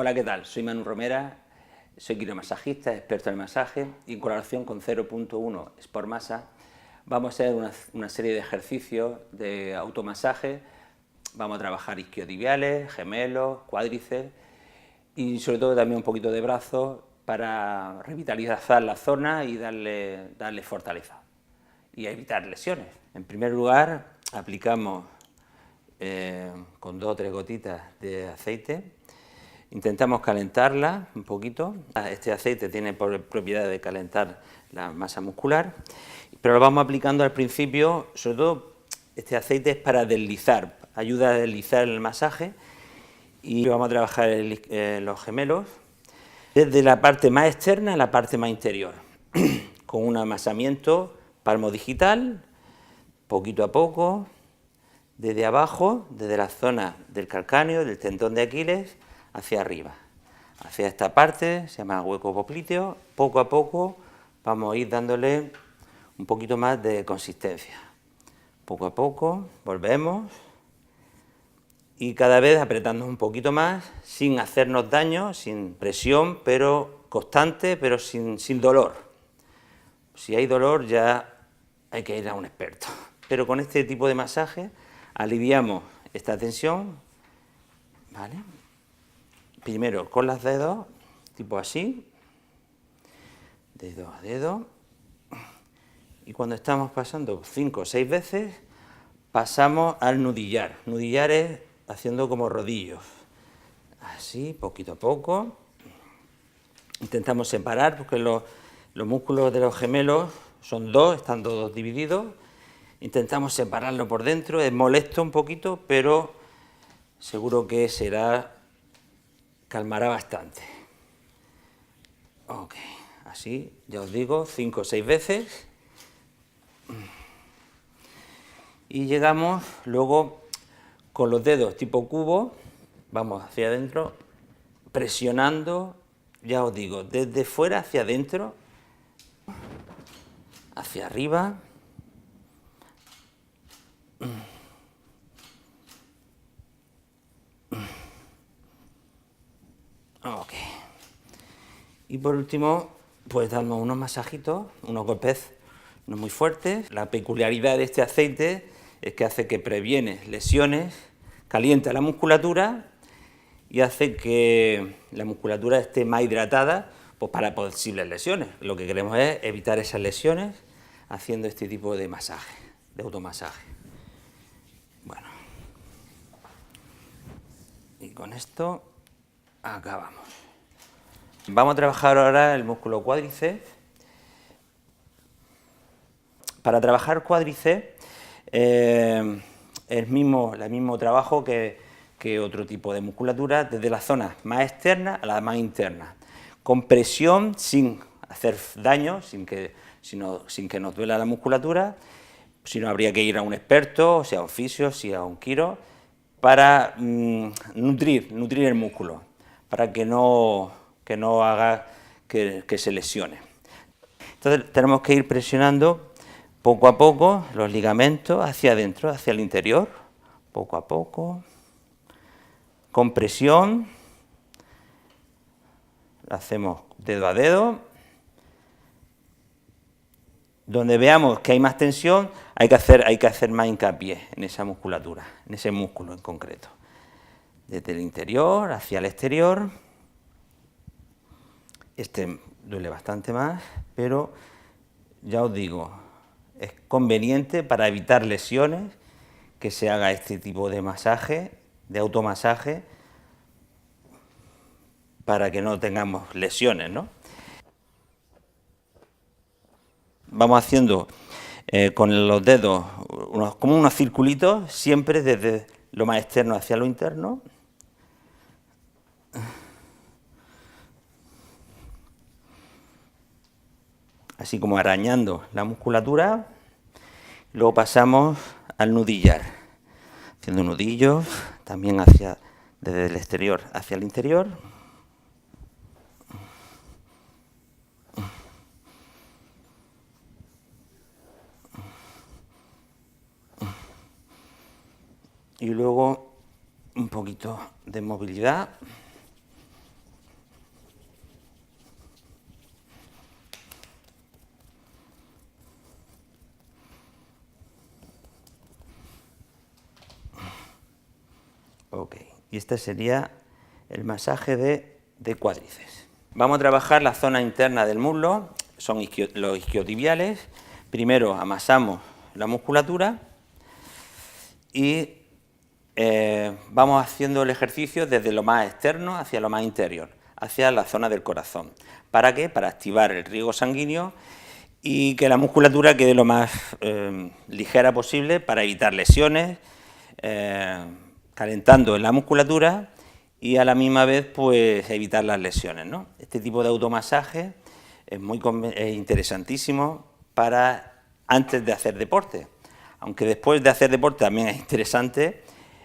Hola, ¿qué tal? Soy Manu Romera, soy quiromasajista, experto en masaje y en colaboración con 0.1 Sport Massa vamos a hacer una serie de ejercicios de automasaje. Vamos a trabajar isquiotibiales, gemelos, cuádriceps y sobre todo también un poquito de brazos para revitalizar la zona y darle fortaleza y evitar lesiones. En primer lugar, aplicamos con 2 o 3 gotitas de aceite. Intentamos calentarla un poquito. Este aceite tiene propiedad de calentar la masa muscular, pero lo vamos aplicando al principio. Sobre todo este aceite es para deslizar, ayuda a deslizar el masaje, y vamos a trabajar los gemelos desde la parte más externa a la parte más interior, con un amasamiento palmo digital, poquito a poco, desde abajo, desde la zona del calcáneo, del tendón de Aquiles, hacia arriba, hacia esta parte, se llama hueco popliteo. Poco a poco vamos a ir dándole un poquito más de consistencia. Poco a poco volvemos y cada vez apretando un poquito más, sin hacernos daño, sin presión, pero constante, pero sin dolor. Si hay dolor ya hay que ir a un experto. Pero con este tipo de masaje aliviamos esta tensión, ¿vale? Primero con los dedos, tipo así, dedo a dedo, y cuando estamos pasando 5 o 6 veces, pasamos al nudillar. Nudillar es haciendo como rodillos, así, poquito a poco. Intentamos separar porque los músculos de los gemelos son 2, están todos divididos. Intentamos separarlo por dentro, es molesto un poquito, pero seguro que calmará bastante. Ok, así, ya os digo, 5 o 6 veces. Y llegamos luego con los dedos tipo cubo, vamos hacia adentro, presionando, ya os digo, desde fuera hacia adentro, hacia arriba. Ok. Y por último, pues damos unos masajitos, unos golpes no muy fuertes. La peculiaridad de este aceite es que hace que previene lesiones, calienta la musculatura y hace que la musculatura esté más hidratada, pues para posibles lesiones. Lo que queremos es evitar esas lesiones haciendo este tipo de masaje, de automasaje. Bueno, y con esto acabamos. Vamos a trabajar ahora el músculo cuádriceps. Para trabajar cuádriceps es el mismo trabajo que otro tipo de musculatura, desde la zona más externa a la más interna, con presión, sin hacer daño, sin que nos duela la musculatura. Si no, habría que ir a un experto, o sea, a un fisio, si a un quiro, para nutrir el músculo, para que no haga que se lesione. Entonces tenemos que ir presionando poco a poco los ligamentos hacia adentro, hacia el interior, poco a poco, con presión. Lo hacemos dedo a dedo. Donde veamos que hay más tensión, hay que hacer más hincapié en esa musculatura, en ese músculo en concreto. Desde el interior hacia el exterior. Este duele bastante más, pero ya os digo, es conveniente para evitar lesiones que se haga este tipo de masaje, de automasaje, para que no tengamos lesiones, ¿no? Vamos haciendo con los dedos como unos circulitos, siempre desde lo más externo hacia lo interno. Así como arañando la musculatura. Luego pasamos al nudillar, haciendo nudillos también desde el exterior hacia el interior. Y luego un poquito de movilidad. y este sería el masaje de cuádriceps. Vamos a trabajar la zona interna del muslo, son los isquiotibiales. Primero amasamos la musculatura y vamos haciendo el ejercicio desde lo más externo hacia lo más interior, hacia la zona del corazón. ¿Para qué? Para activar el riego sanguíneo y que la musculatura quede lo más ligera posible para evitar lesiones, calentando en la musculatura y a la misma vez pues evitar las lesiones, ¿no? Este tipo de automasaje es interesantísimo para antes de hacer deporte, aunque después de hacer deporte también es interesante,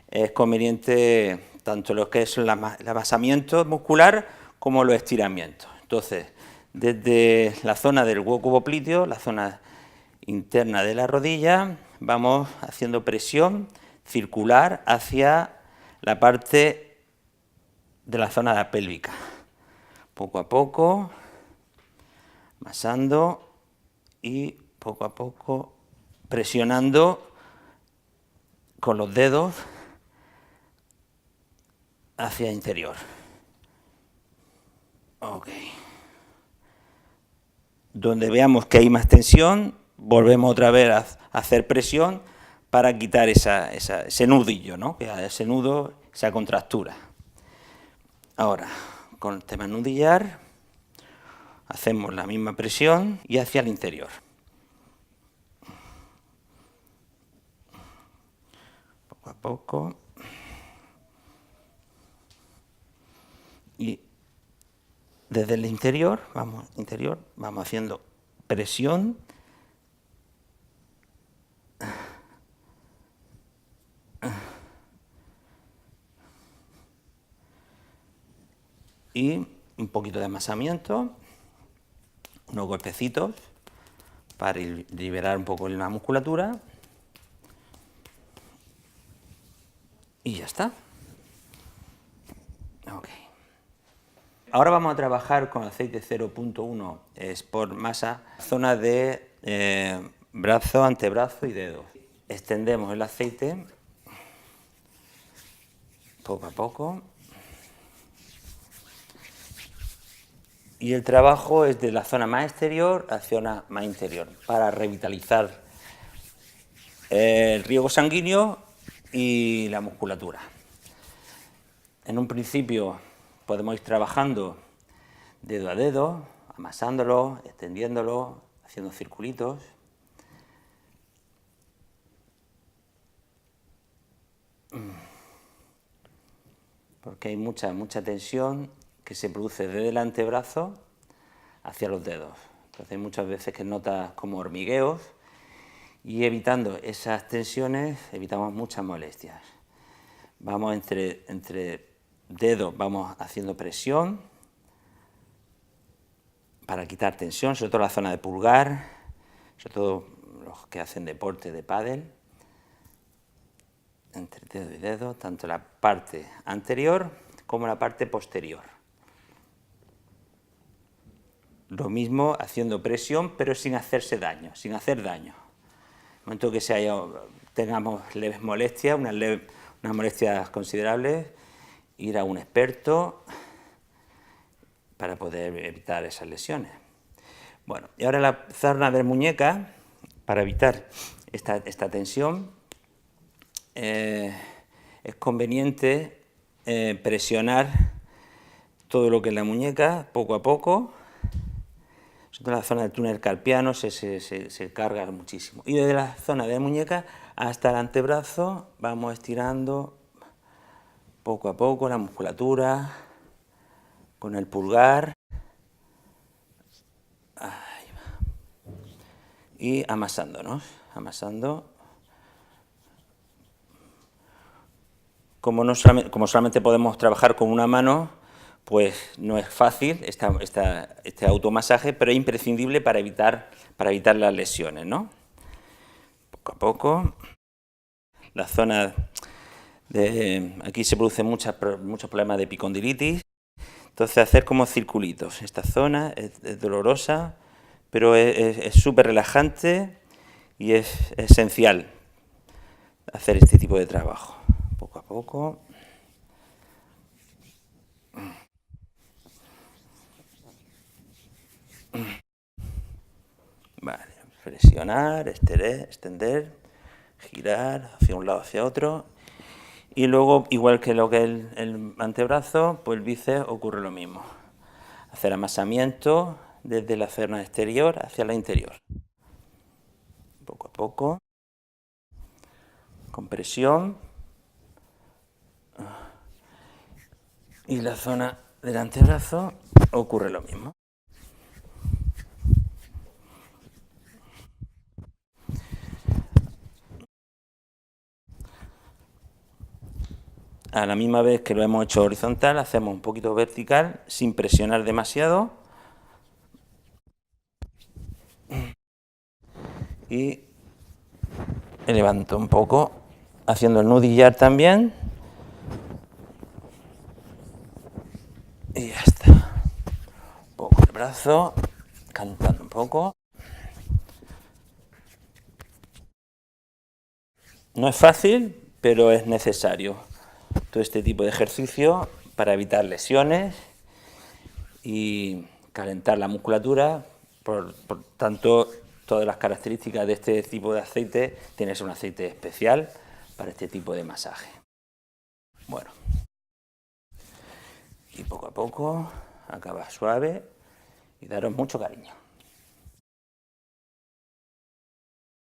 es conveniente tanto lo que es el amasamiento muscular como los estiramientos. Entonces, desde la zona del hueco popliteo, la zona interna de la rodilla, vamos haciendo presión circular hacia la parte de la zona pélvica. Poco a poco, amasando y poco a poco presionando con los dedos hacia el interior. Ok. Donde veamos que hay más tensión, volvemos otra vez a hacer presión para quitar ese nudillo, ¿no? Ese nudo, esa contractura. Ahora, con el tema nudillar, hacemos la misma presión y hacia el interior. Poco a poco. Y desde el interior vamos haciendo presión y un poquito de amasamiento, unos golpecitos para liberar un poco la musculatura y ya está. Okay. Ahora vamos a trabajar con aceite 0.1 Sport Massa, zona de brazo, antebrazo y dedo. Extendemos el aceite poco a poco y el trabajo es de la zona más exterior a la zona más interior para revitalizar el riego sanguíneo y la musculatura. En un principio podemos ir trabajando dedo a dedo, amasándolo, extendiéndolo, haciendo circulitos. Porque hay mucha tensión que se produce desde el antebrazo hacia los dedos. Entonces hay muchas veces que notas como hormigueos y evitando esas tensiones evitamos muchas molestias. Vamos entre dedos, vamos haciendo presión para quitar tensión, sobre todo la zona de pulgar, sobre todo los que hacen deporte de pádel, entre dedo y dedo, tanto la parte anterior como la parte posterior. Lo mismo haciendo presión, pero sin hacerse daño, sin hacer daño. En el momento que tengamos leves molestias, unas molestias considerables, ir a un experto para poder evitar esas lesiones. Bueno, y ahora la zona de muñeca, para evitar esta tensión, es conveniente presionar todo lo que es la muñeca poco a poco. Sobre todo la zona del túnel carpiano se carga muchísimo. Y desde la zona de la muñeca hasta el antebrazo vamos estirando poco a poco la musculatura con el pulgar. Ahí va. Y amasándonos, amasando. Como solamente podemos trabajar con una mano, pues no es fácil este automasaje, pero es imprescindible para evitar las lesiones, ¿no? Poco a poco. La zona aquí se producen muchos problemas de epicondilitis, entonces hacer como circulitos. Esta zona es dolorosa, pero es súper relajante y es esencial hacer este tipo de trabajo. Poco a poco. Flexionar, extender, girar hacia un lado, hacia otro. Y luego, igual que lo que es el antebrazo, pues el bíceps ocurre lo mismo. Hacer amasamiento desde la zona exterior hacia la interior. Poco a poco. Compresión. Y la zona del antebrazo ocurre lo mismo. A la misma vez que lo hemos hecho horizontal, hacemos un poquito vertical, sin presionar demasiado. Y levanto un poco, haciendo el nudillar también. Y ya está. Un poco el brazo, cantando un poco. No es fácil, pero es necesario todo este tipo de ejercicio para evitar lesiones y calentar la musculatura. Por tanto, todas las características de este tipo de aceite, tienes un aceite especial para este tipo de masaje. Bueno, y poco a poco acaba suave y daros mucho cariño.